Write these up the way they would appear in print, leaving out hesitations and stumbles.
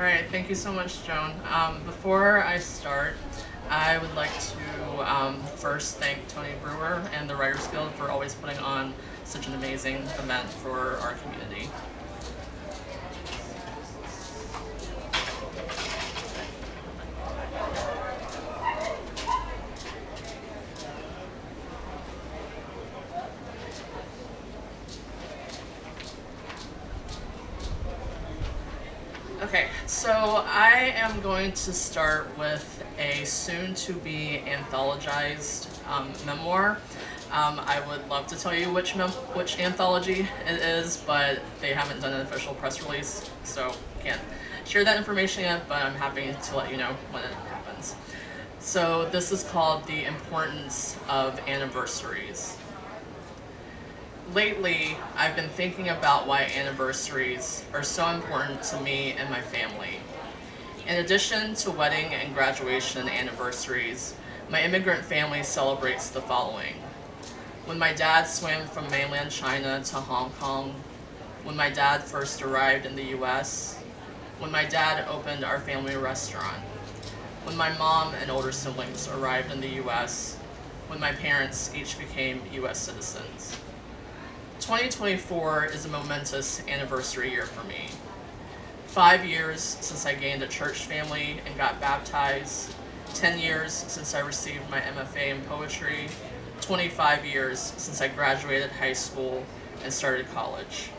All right, thank you so much, Joan. Before I start, I would like to first thank Tony Brewer and the Writers Guild for always putting on such an amazing event for our community. Okay, so I am going to start with a soon to be anthologized memoir. I would love to tell you which anthology it is, but they haven't done an official press release, so can't share that information yet, but I'm happy to let you know when it happens. So this is called The Importance of Anniversaries. Lately, I've been thinking about why anniversaries are so important to me and my family. In addition to wedding and graduation anniversaries, my immigrant family celebrates the following: when my dad swam from mainland China to Hong Kong, when my dad first arrived in the US, when my dad opened our family restaurant, when my mom and older siblings arrived in the US, when my parents each became US citizens. 2024 is a momentous anniversary year for me. 5 years since I gained a church family and got baptized, 10 years since I received my MFA in poetry, 25 years since I graduated high school and started college.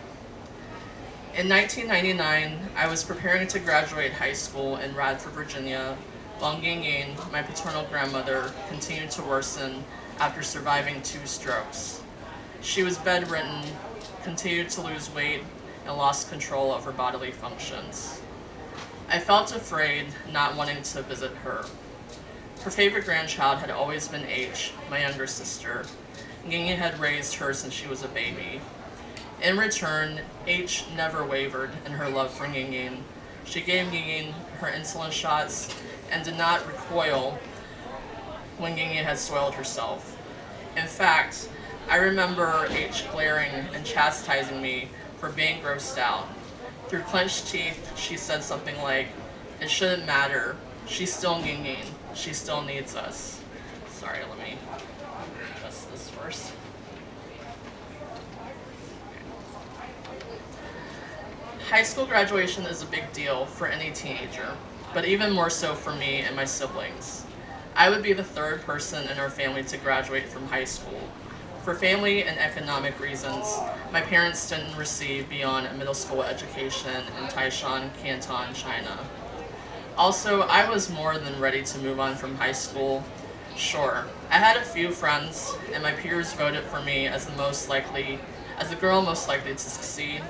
In 1999, I was preparing to graduate high school in Radford, Virginia, while Ying, my paternal grandmother, continued to worsen after surviving 2 strokes. She was bedridden, continued to lose weight, and lost control of her bodily functions. I felt afraid, not wanting to visit her. Her favorite grandchild had always been H, my younger sister. Ying had raised her since she was a baby. In return, H never wavered in her love for Ying. She gave Ying her insulin shots and did not recoil when Ying had soiled herself. In fact, I remember H glaring and chastising me for being grossed out. Through clenched teeth, she said something like, "It shouldn't matter. She's still Ying. She still needs us." Sorry, let me adjust this first. High school graduation is a big deal for any teenager, but even more so for me and my siblings. I would be the 3rd person in our family to graduate from high school. For family and economic reasons, my parents didn't receive beyond a middle school education in Taishan, Canton, China. Also, I was more than ready to move on from high school. Sure, I had a few friends, and my peers voted for me as the girl most likely to succeed,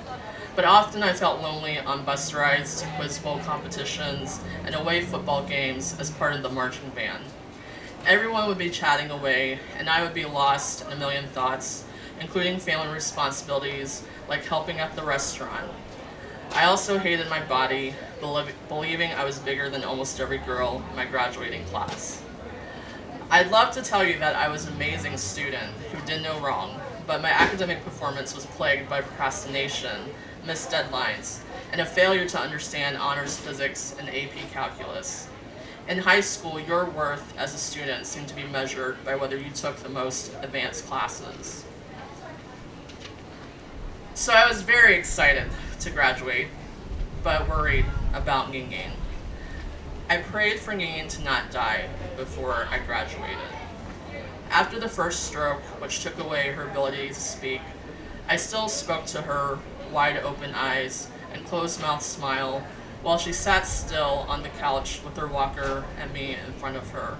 but often I felt lonely on bus rides to quiz bowl competitions and away football games as part of the marching band. Everyone would be chatting away, and I would be lost in a million thoughts, including family responsibilities like helping at the restaurant. I also hated my body, believing I was bigger than almost every girl in my graduating class. I'd love to tell you that I was an amazing student who did no wrong, but my academic performance was plagued by procrastination, missed deadlines, and a failure to understand honors physics and AP calculus. In high school, your worth as a student seemed to be measured by whether you took the most advanced classes. So I was very excited to graduate, but worried about Ying. I prayed for Ying to not die before I graduated. After the first stroke, which took away her ability to speak, I still spoke to her, wide open eyes and closed mouth smile, while she sat still on the couch with her walker and me in front of her.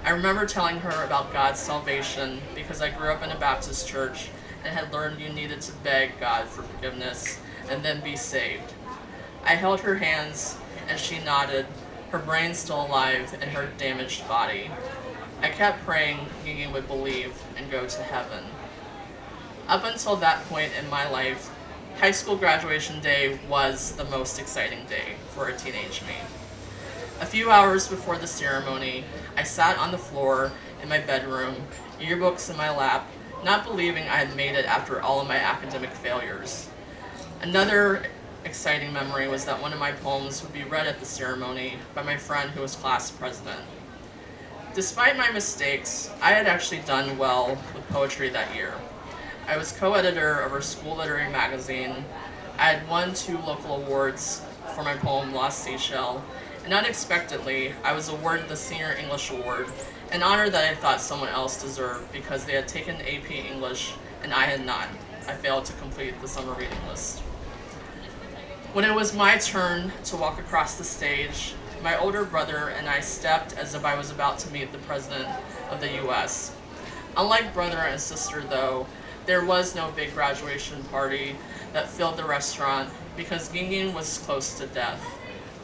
I remember telling her about God's salvation because I grew up in a Baptist church and had learned you needed to beg God for forgiveness and then be saved. I held her hands and she nodded, her brain still alive in her damaged body. I kept praying Ying would believe and go to heaven. Up until that point in my life, high school graduation day was the most exciting day for a teenage me. A few hours before the ceremony, I sat on the floor in my bedroom, yearbooks in my lap, not believing I had made it after all of my academic failures. Another exciting memory was that one of my poems would be read at the ceremony by my friend who was class president. Despite my mistakes, I had actually done well with poetry that year. I was co-editor of our school literary magazine. I had won 2 local awards for my poem Lost Seashell, and unexpectedly, I was awarded the Senior English Award, an honor that I thought someone else deserved because they had taken AP English and I had not. I failed to complete the summer reading list. When it was my turn to walk across the stage, my older brother and I stepped as if I was about to meet the President of the US. Unlike brother and sister, though, there was no big graduation party that filled the restaurant because Gingin was close to death.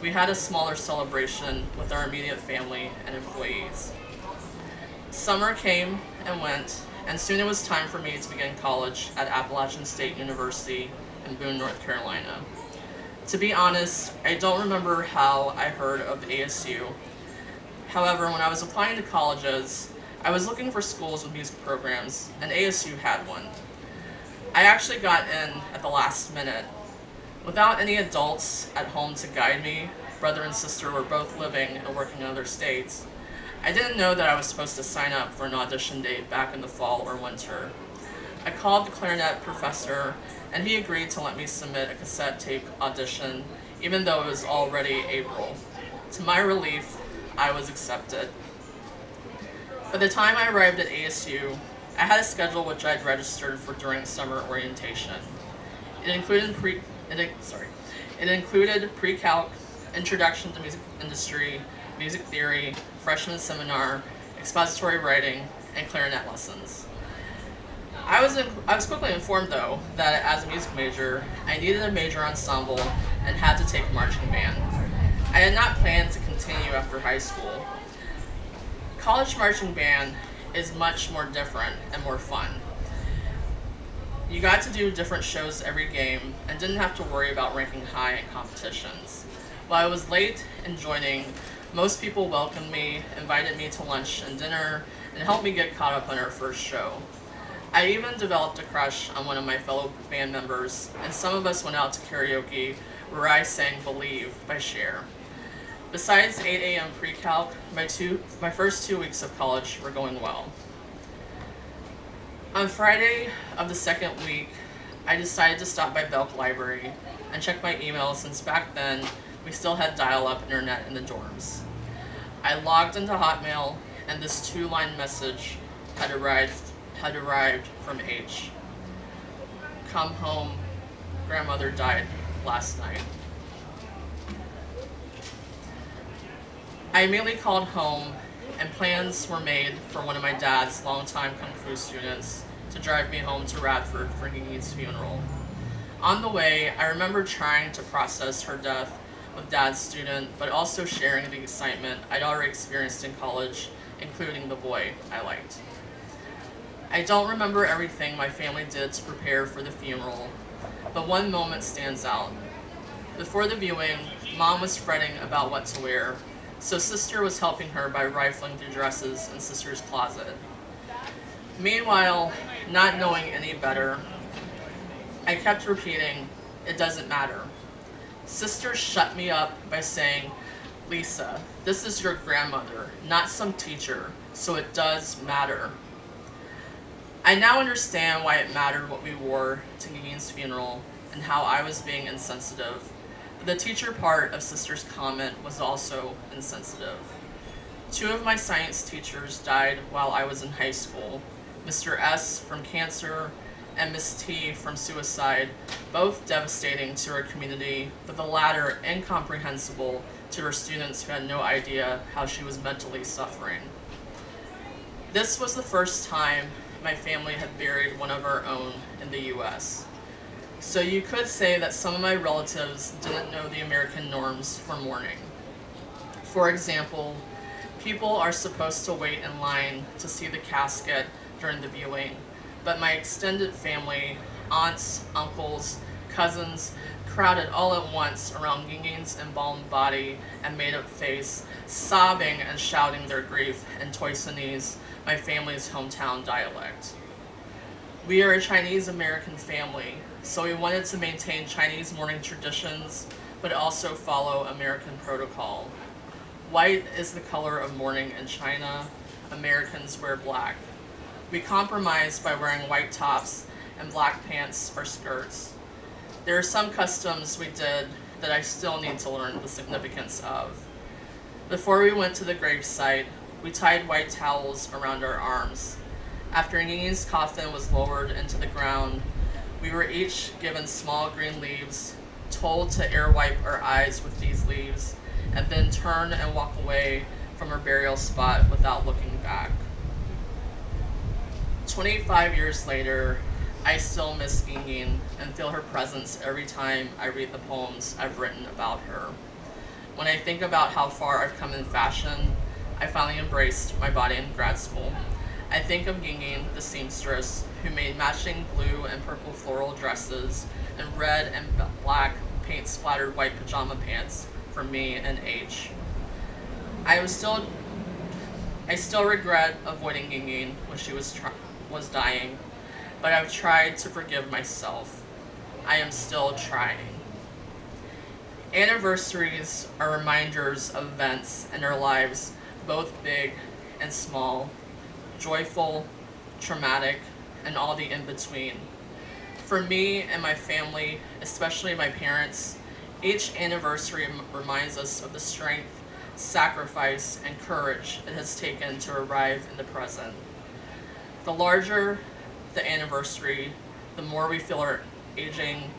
We had a smaller celebration with our immediate family and employees. Summer came and went, and soon it was time for me to begin college at Appalachian State University in Boone, North Carolina. To be honest, I don't remember how I heard of ASU. However, when I was applying to colleges, I was looking for schools with music programs, and ASU had one. I actually got in at the last minute. Without any adults at home to guide me, brother and sister were both living and working in other states. I didn't know that I was supposed to sign up for an audition date back in the fall or winter. I called the clarinet professor, and he agreed to let me submit a cassette tape audition, even though it was already April. To my relief, I was accepted. By the time I arrived at ASU, I had a schedule which I'd registered for during summer orientation. It included pre-calc, introduction to music industry, music theory, freshman seminar, expository writing, and clarinet lessons. I was quickly informed, though, that as a music major, I needed a major ensemble and had to take marching band. I had not planned to continue after high school. College marching band is much more different and more fun. You got to do different shows every game and didn't have to worry about ranking high in competitions. While I was late in joining, most people welcomed me, invited me to lunch and dinner, and helped me get caught up on our first show. I even developed a crush on one of my fellow band members, and some of us went out to karaoke where I sang Believe by Cher. Besides 8 a.m. pre-calc, my first 2 weeks of college were going well. On Friday of the second week, I decided to stop by Belk Library and check my email since back then we still had dial-up internet in the dorms. I logged into Hotmail and this 2-line message had arrived from H. Come home, grandmother died last night. I immediately called home and plans were made for one of my dad's longtime Kung Fu students to drive me home to Radford for Nini's funeral. On the way, I remember trying to process her death with dad's student, but also sharing the excitement I'd already experienced in college, including the boy I liked. I don't remember everything my family did to prepare for the funeral, but one moment stands out. Before the viewing, Mom was fretting about what to wear, so Sister was helping her by rifling through dresses in Sister's closet. Meanwhile, not knowing any better, I kept repeating, "It doesn't matter." Sister shut me up by saying, "Lisa, this is your grandmother, not some teacher, so it does matter." I now understand why it mattered what we wore to Gigi's funeral and how I was being insensitive. But the teacher part of Sister's comment was also insensitive. 2 of my science teachers died while I was in high school, Mr. S. from cancer and Miss T. from suicide, both devastating to our community, but the latter incomprehensible to her students who had no idea how she was mentally suffering. This was the first time my family had buried one of our own in the US. So you could say that some of my relatives didn't know the American norms for mourning. For example, people are supposed to wait in line to see the casket during the viewing, but my extended family, aunts, uncles, cousins, crowded all at once around Gigi's embalmed body and made-up face, sobbing and shouting their grief in Toisanese, my family's hometown dialect. We are a Chinese-American family, so we wanted to maintain Chinese mourning traditions, but also follow American protocol. White is the color of mourning in China. Americans wear black. We compromised by wearing white tops and black pants or skirts. There are some customs we did that I still need to learn the significance of. Before we went to the gravesite, we tied white towels around our arms. After Nini's coffin was lowered into the ground, we were each given small green leaves, told to air wipe our eyes with these leaves, and then turn and walk away from her burial spot without looking back. 25 years later, I still miss Ying and feel her presence every time I read the poems I've written about her. When I think about how far I've come in fashion, I finally embraced my body in grad school. I think of Ying, the seamstress, who made matching blue and purple floral dresses and red and black paint-splattered white pajama pants for me and H. I still regret avoiding Ying when she was dying, but I've tried to forgive myself. I am still trying. Anniversaries are reminders of events in our lives, both big and small, joyful, traumatic, and all the in-between. For me and my family, especially my parents, each anniversary reminds us of the strength, sacrifice, and courage it has taken to arrive in the present. The larger the anniversary, the more we feel our aging,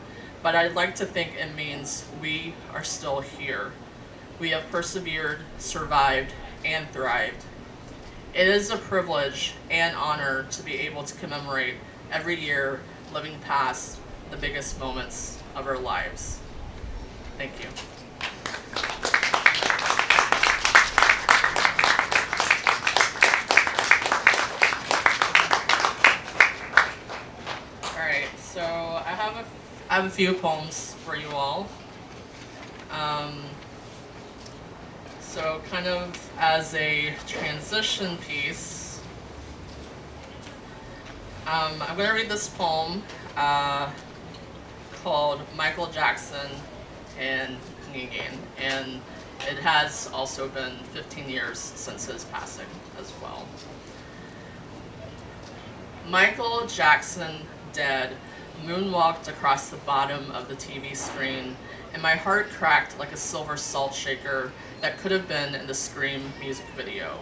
but I'd like to think it means we are still here. We have persevered, survived, and thrived. It is a privilege and honor to be able to commemorate every year living past the biggest moments of our lives. Thank you. All right, so I have a few poems for you all. So kind of as a transition piece, I'm going to read this poem called Michael Jackson and Ying, and it has also been 15 years since his passing as well. Michael Jackson, dead, moonwalked across the bottom of the TV screen, and my heart cracked like a silver salt shaker that could have been in the Scream music video.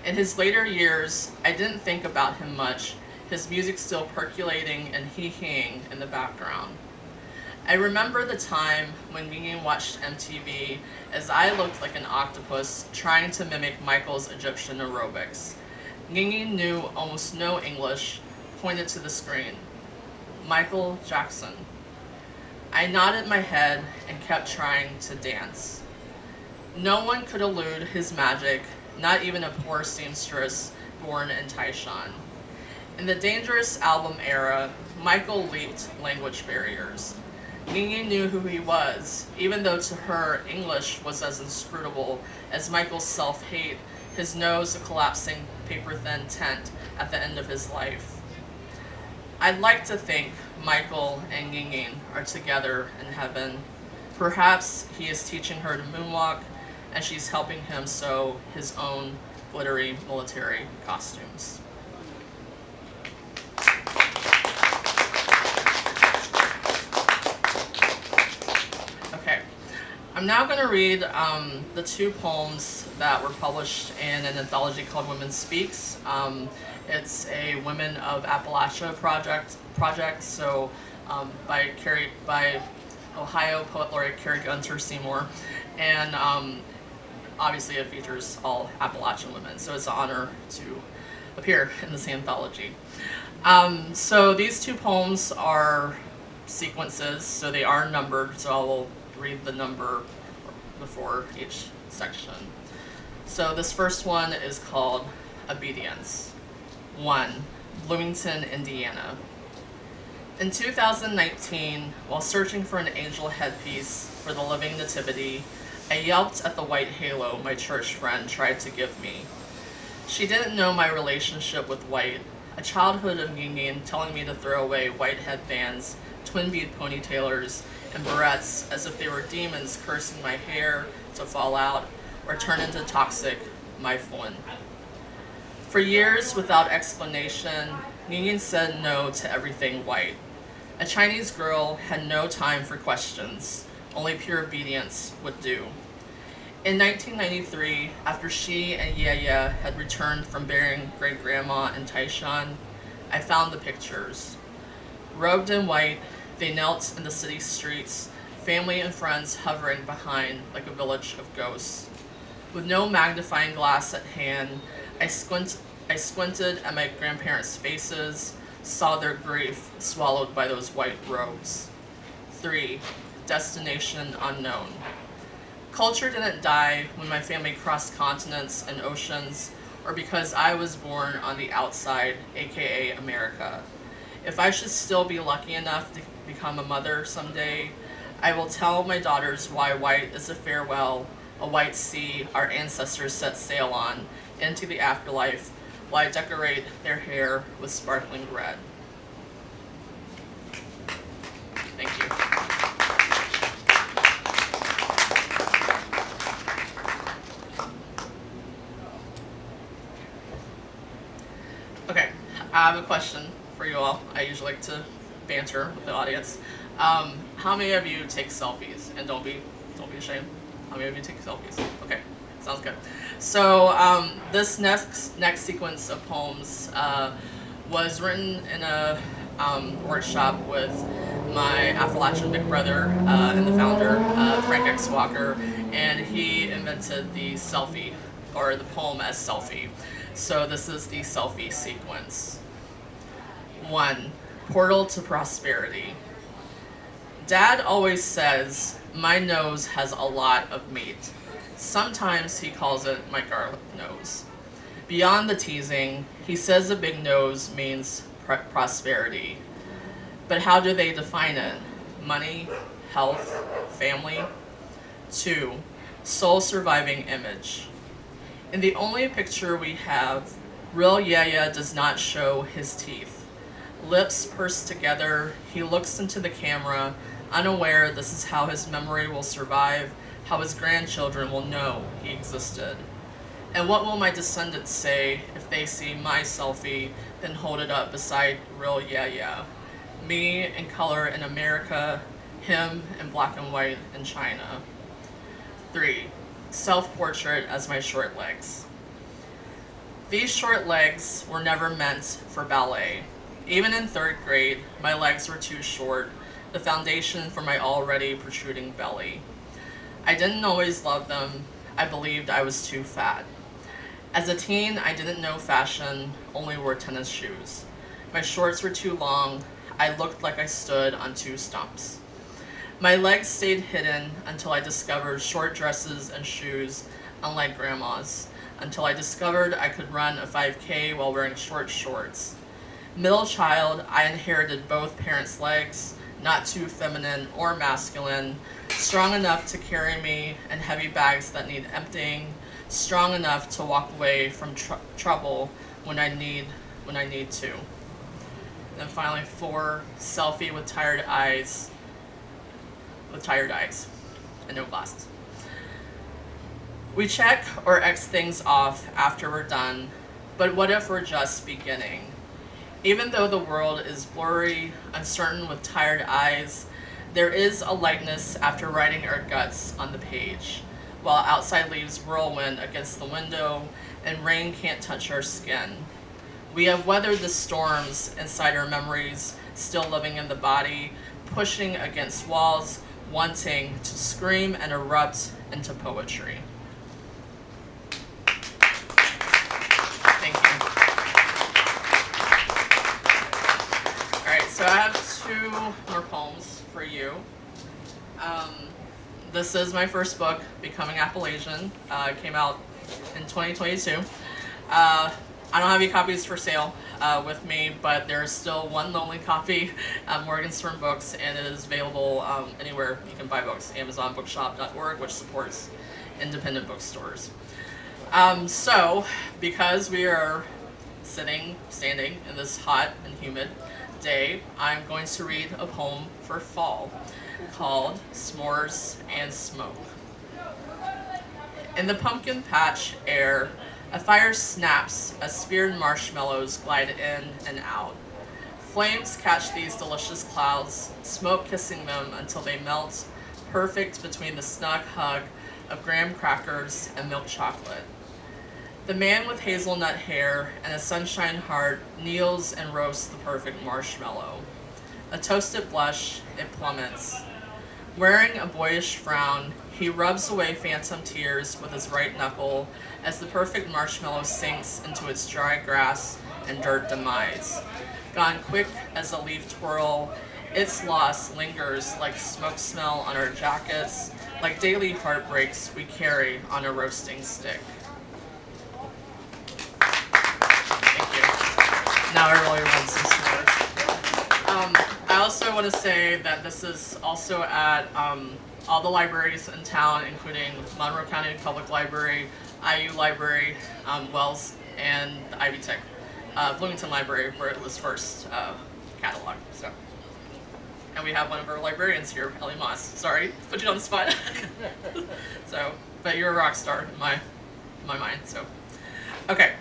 In his later years, I didn't think about him much, his music still percolating and hee-heeing in the background. I remember the time when Ying watched MTV as I looked like an octopus trying to mimic Michael's Egyptian aerobics. Ying knew almost no English, pointed to the screen. Michael Jackson. I nodded my head and kept trying to dance. No one could elude his magic, not even a poor seamstress born in Taishan. In the Dangerous album era, Michael leaped language barriers. Ying knew who he was, even though to her English was as inscrutable as Michael's self-hate, his nose a collapsing paper-thin tent at the end of his life. I'd like to think Michael and Ying are together in heaven. Perhaps he is teaching her to moonwalk, and she's helping him sew his own glittery military costumes. Okay, I'm now going to read the two poems that were published in an anthology called Women Speaks. It's a Women of Appalachia project, so by Ohio Poet Laureate Carrie Gunter Seymour, and obviously it features all Appalachian women, so it's an honor to appear in this anthology. So these two poems are sequences, so they are numbered, so I will read the number before each section. So this first one is called Obedience. 1. Bloomington, Indiana. In 2019, while searching for an angel headpiece for the Living Nativity, I yelped at the white halo my church friend tried to give me. She didn't know my relationship with white, a childhood of Ying telling me to throw away white headbands twin bead ponytailers, and barrettes as if they were demons cursing my hair to fall out or turn into toxic myfun. For years, without explanation, Nguyen said no to everything white. A Chinese girl had no time for questions, only pure obedience would do. In 1993, after she and Yaya had returned from burying great-grandma in Taishan, I found the pictures. Robed in white, they knelt in the city streets, family and friends hovering behind like a village of ghosts. With no magnifying glass at hand, I squinted at my grandparents' faces, saw their grief swallowed by those white robes. 3. Destination unknown. Culture didn't die when my family crossed continents and oceans, or because I was born on the outside, aka America. If I should still be lucky enough to become a mother someday, I will tell my daughters why white is a farewell, a white sea our ancestors set sail on into the afterlife, while I decorate their hair with sparkling red. Thank you. Okay, I have a question for you all. I usually like to banter with the audience. How many of you take selfies? And don't be ashamed. How many of you take selfies? Okay, sounds good. So this next sequence of poems was written in a workshop with my Appalachian big brother and the founder, Frank X. Walker, and he invented the selfie, or the poem as selfie. So this is the selfie sequence. 1. Portal to prosperity. Dad always says, my nose has a lot of meat. Sometimes he calls it my garlic nose. Beyond the teasing, he says a big nose means prosperity. But how do they define it? Money, health, family? 2. Sole surviving image. In the only picture we have, real Yaya does not show his teeth. Lips pursed together, he looks into the camera, unaware this is how his memory will survive, how his grandchildren will know he existed. And what will my descendants say if they see my selfie, then hold it up beside real Yaya? Me in color in America, him in black and white in China. 3. Self-portrait as my short legs. These short legs were never meant for ballet. Even in 3rd grade, my legs were too short, the foundation for my already protruding belly. I didn't always love them. I believed I was too fat. As a teen, I didn't know fashion, only wore tennis shoes. My shorts were too long. I looked like I stood on 2 stumps. My legs stayed hidden until I discovered short dresses and shoes, unlike grandma's, until I discovered I could run a 5K while wearing short shorts. Middle child, I inherited both parents' legs, not too feminine or masculine, strong enough to carry me, and heavy bags that need emptying, strong enough to walk away from trouble when I need to. Then finally, 4, selfie with tired eyes and no glasses. We check or X things off after we're done, but what if we're just beginning? Even though the world is blurry, uncertain with tired eyes, there is a lightness after writing our guts on the page, while outside leaves whirlwind against the window and rain can't touch our skin. We have weathered the storms inside our memories, still living in the body, pushing against walls, wanting to scream and erupt into poetry. Thank you. All right, so I have 2 more poems for you. This is my first book, Becoming Appalachian. It came out in 2022. I don't have any copies for sale with me, but there is still one lonely copy at Morgenstern Books, and it is available anywhere you can buy books, amazonbookshop.org, which supports independent bookstores. So, because we are standing in this hot and humid today I'm going to read a poem for fall called S'mores and Smoke. In the pumpkin patch air, a fire snaps as speared marshmallows glide in and out. Flames catch these delicious clouds, smoke kissing them until they melt, perfect between the snug hug of graham crackers and milk chocolate. The man with hazelnut hair and a sunshine heart kneels and roasts the perfect marshmallow. A toasted blush, it plummets. Wearing a boyish frown, he rubs away phantom tears with his right knuckle as the perfect marshmallow sinks into its dry grass and dirt demise. Gone quick as a leaf twirl, its loss lingers like smoke smell on our jackets, like daily heartbreaks we carry on a roasting stick. Thank you. Now I really want some s'mores. I also want to say that this is also at all the libraries in town, including Monroe County Public Library, IU Library, Wells, and the Ivy Tech, Bloomington Library, where it was first cataloged. So, and we have one of our librarians here, Ellie Moss. Sorry, put you on the spot. So, but you're a rock star in my mind. So, okay.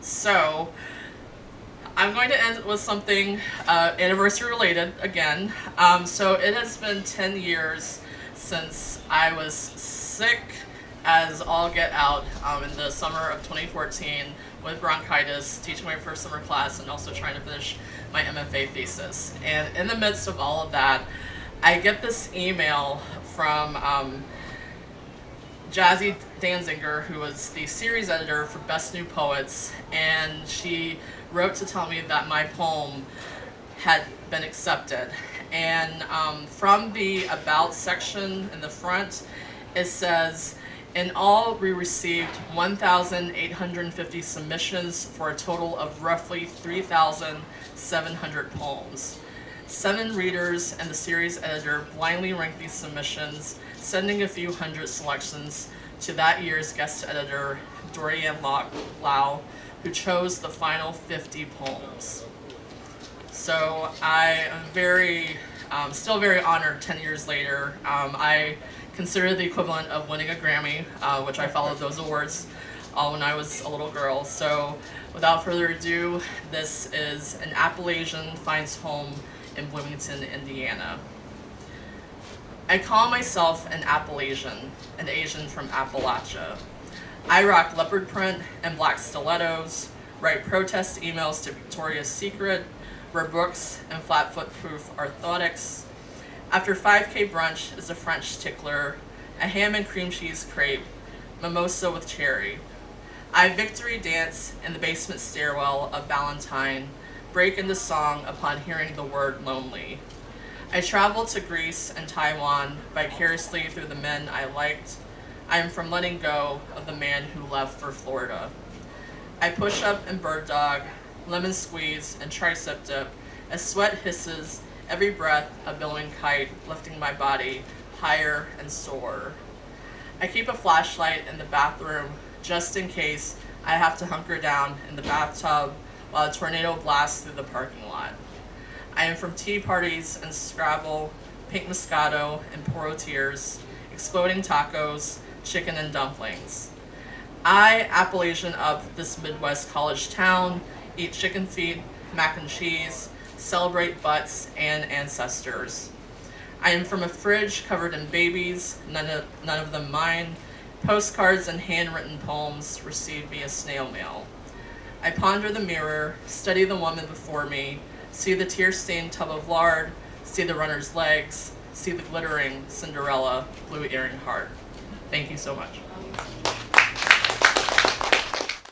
So I'm going to end with something anniversary related again. So it has been 10 years since I was sick as all get out in the summer of 2014 with bronchitis, teaching my first summer class and also trying to finish my MFA thesis. And in the midst of all of that, I get this email from Jazzy Danziger, who was the series editor for Best New Poets, and she wrote to tell me that my poem had been accepted. And from the About section in the front, it says, in all, we received 1,850 submissions for a total of roughly 3,700 poems. 7 readers and the series editor blindly ranked these submissions, sending a few hundred selections to that year's guest editor, Dorianne Lau, who chose the final 50 poems. So I am still very honored 10 years later. I consider the equivalent of winning a Grammy, which I followed those awards when I was a little girl. So without further ado, this is An Appalachian Finds Home in Bloomington, Indiana. I call myself an Appalachian, an Asian from Appalachia. I rock leopard print and black stilettos, write protest emails to Victoria's Secret, wear books and flat-foot proof orthotics. After 5K brunch is a French tickler, a ham and cream cheese crepe, mimosa with cherry. I victory dance in the basement stairwell of Valentine, break into song upon hearing the word lonely. I traveled to Greece and Taiwan vicariously through the men I liked. I am from letting go of the man who left for Florida. I push up and bird dog, lemon squeeze and tricep dip as sweat hisses, every breath a billowing kite lifting my body higher and soar. I keep a flashlight in the bathroom just in case I have to hunker down in the bathtub while a tornado blasts through the parking lot. I am from tea parties and Scrabble, pink Moscato and Poro tears, exploding tacos, chicken and dumplings. I, Appalachian of this Midwest college town, eat chicken feet, mac and cheese, celebrate butts and ancestors. I am from a fridge covered in babies, none of them mine, postcards and handwritten poems received via snail mail. I ponder the mirror, study the woman before me, see the tear-stained tub of lard, see the runner's legs, see the glittering Cinderella blue earring heart. Thank you so much.